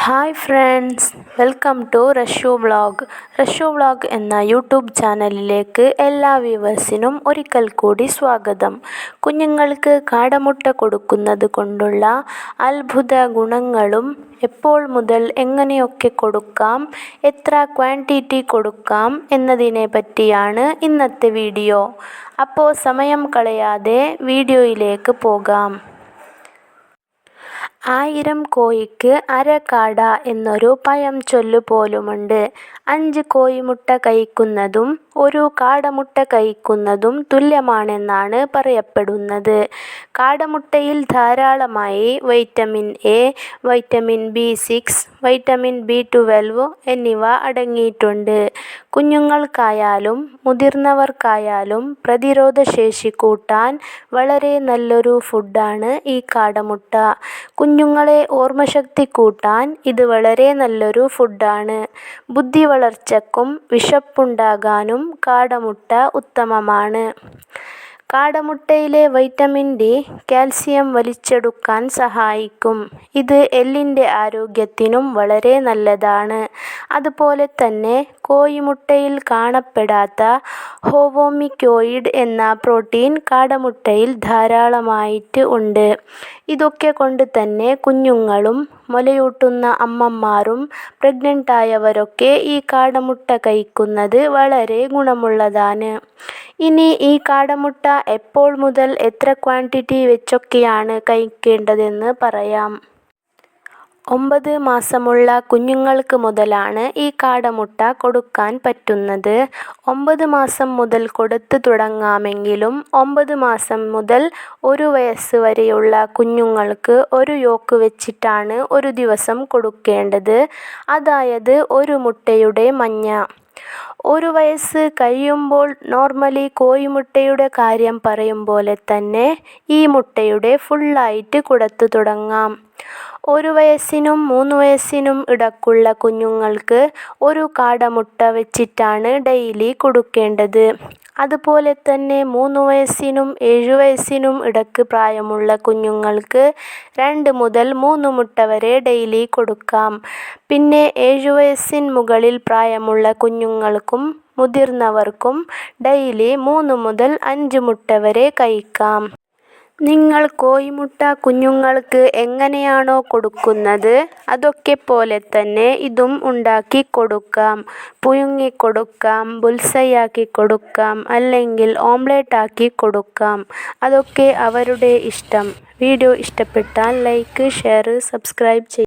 Hi friends, welcome to Rashu vlog എന്ന YouTube ചാനലിലേക്ക് എല്ലാ വ്യൂവേഴ്സിനും ഒരിക്കൽ കൂടി സ്വാഗതം. കുഞ്ഞുങ്ങൾക്ക് കാടമുട്ട കൊടുക്കുന്നത് കൊണ്ടുള്ള അത്ഭുത ഗുണങ്ങളും എപ്പോൾ മുതൽ എങ്ങനെയൊക്കെ കൊടുക്കാം, എത്ര ക്വാണ്ടിറ്റി കൊടുക്കാം എന്നതിനെ പറ്റിയാണ് ഇന്നത്തെ വീഡിയോ. അപ്പോൾ സമയം കളയാതെ വീഡിയോയിലേക്ക് പോകാം. 1000 കോഴിക്ക് അര കാട എന്നൊരു പഴംചൊല്ല് പോലുമുണ്ട്. 5 കോഴിമുട്ട കഴിക്കുന്നതും 1 കാടമുട്ട കഴിക്കുന്നതും തുല്യമാണെന്നാണ് പറയപ്പെടുന്നത്. കാടമുട്ടയിൽ ധാരാളമായി vitamin A, vitamin B6, vitamin B12 എന്നിവ അടങ്ങിയിട്ടുണ്ട്. കുഞ്ഞുങ്ങൾക്കായാലും മുതിർന്നവർക്കായാലും പ്രതിരോധശേഷി കൂട്ടാൻ വളരെ നല്ലൊരു ഫുഡാണ് ഈ കാടമുട്ട. കുഞ്ഞുങ്ങളെ ഓർമ്മശക്തി കൂട്ടാൻ ഇത് വളരെ നല്ലൊരു ഫുഡാണ്. ബുദ്ധി വളർച്ചയ്ക്കും വിശപ്പുണ്ടാകാനും കാടമുട്ട ഉത്തമമാണ്. കാടമുട്ടയിലെ വൈറ്റമിൻ ഡി കാൽസ്യം വലിച്ചെടുക്കാൻ സഹായിക്കും. ഇത് എല്ലിൻ്റെ ആരോഗ്യത്തിനും വളരെ നല്ലതാണ്. അതുപോലെ തന്നെ കോഴിമുട്ടയിൽ കാണപ്പെടാത്ത ഹോവോമിക്കോയിഡ് എന്ന പ്രോട്ടീൻ കാടമുട്ടയിൽ ധാരാളമായിട്ട് ഉണ്ട്. ഇതൊക്കെ കൊണ്ട് തന്നെ കുഞ്ഞുങ്ങളും മുലയൂട്ടുന്ന അമ്മമാരും പ്രഗ്നൻ്റായവരൊക്കെ ഈ കാടമുട്ട കഴിക്കുന്നത് വളരെ ഗുണമുള്ളതാണ്. ഇനി ഈ കാടമുട്ട എപ്പോൾ മുതൽ എത്ര ക്വാണ്ടിറ്റി വെച്ചൊക്കെയാണ് കഴിക്കേണ്ടതെന്ന് പറയാം. 9 മാസമുള്ള കുഞ്ഞുങ്ങൾക്ക് മുതലാണ് ഈ കാടമുട്ട കൊടുക്കാൻ പറ്റുന്നത്. 9 മാസം മുതൽ കൊടുത്തു തുടങ്ങാമെങ്കിലും 9 മാസം മുതൽ 1 വയസ്സ് വരെയുള്ള കുഞ്ഞുങ്ങൾക്ക് 1 യോക്ക് വെച്ചിട്ടാണ് ഒരു ദിവസം കൊടുക്കേണ്ടത്. അതായത് 1 മുട്ടയുടെ മഞ്ഞ. 1 വയസ്സ് കഴിയുമ്പോൾ നോർമലി കോഴിമുട്ടയുടെ കാര്യം പറയും പോലെ തന്നെ ഈ മുട്ടയുടെ ഫുള്ളായിട്ട് കൊടുത്തു തുടങ്ങാം. 1 വയസ്സിനും 3 വയസ്സിനും ഇടയ്ക്കുള്ള കുഞ്ഞുങ്ങൾക്ക് 1 കാടമുട്ട വെച്ചിട്ടാണ് ഡെയിലി കൊടുക്കേണ്ടത്. അതുപോലെ തന്നെ 3 വയസ്സിനും 7 വയസ്സിനും ഇടയ്ക്ക് പ്രായമുള്ള കുഞ്ഞുങ്ങൾക്ക് 2 മുതൽ 3 മുട്ട വരെ ഡെയിലി കൊടുക്കാം. പിന്നെ 7 വയസ്സിന് മുകളിൽ പ്രായമുള്ള കുഞ്ഞുങ്ങൾക്കും മുതിർന്നവർക്കും ഡെയിലി 3 മുതൽ 5 മുട്ട വരെ കഴിക്കാം. നിങ്ങൾ കോഴിമുട്ട കുഞ്ഞുങ്ങൾക്ക് എങ്ങനെയാണോ കൊടുക്കുന്നത് അതൊക്കെ പോലെ തന്നെ ഇതും ഉണ്ടാക്കി കൊടുക്കാം. പുഴുങ്ങി കൊടുക്കാം, ബുൾസൈയാക്കി കൊടുക്കാം, അല്ലെങ്കിൽ ഓംലെറ്റ് ആക്കി കൊടുക്കാം. അതൊക്കെ അവരുടെ ഇഷ്ടം. വീഡിയോ ഇഷ്ടപ്പെട്ടാൽ ലൈക്ക്, ഷെയർ, സബ്സ്ക്രൈബ് ചെയ്യുക.